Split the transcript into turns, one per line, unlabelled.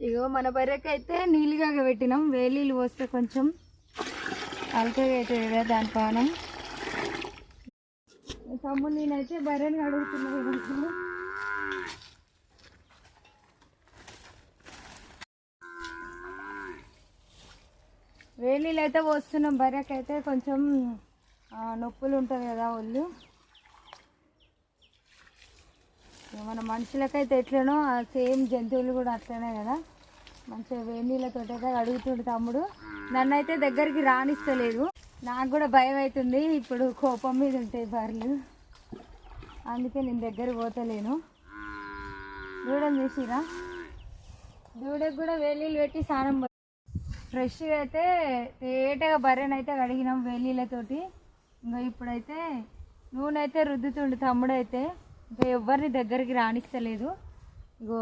ఇగో మన బర్రెకైతే నీళ్ళుగా పెట్టినాం. వేలీలు పోస్తే కొంచెం అలకగా అవుతుంది కదా దాని పానం. తమ్ముడు నేనైతే బర్రెని అడుగుతున్నాను. వేలీలు అయితే పోస్తున్నాం. బర్రెకైతే కొంచెం నొప్పులు ఉంటుంది కదా ఒళ్ళు. మన మనుషులకైతే ఎట్లనో సేమ్ జంతువులు కూడా అట్లనే కదా. మంచిగా వేడి నీళ్ళతో అడుగుతుండు తమ్ముడు. నన్ను అయితే దగ్గరికి రానిస్తలేదు. నాకు కూడా భయం అవుతుంది. ఇప్పుడు కోపం మీద ఉంటాయి బర్రెలు, అందుకే నేను దగ్గర పోతలేను. దూడని చూసిరా, దూడకు కూడా వేలీలు పెట్టి స్నానం ఫ్రెష్గా అయితే తేటగా బర్రెని అయితే కడిగినాం వేలీలతోటి. ఇంకా ఇప్పుడైతే నూనె అయితే రుద్దుతుండు తమ్ముడు అయితే. ఇంకా ఎవరిని దగ్గరికి రానిస్తలేదు. ఇగో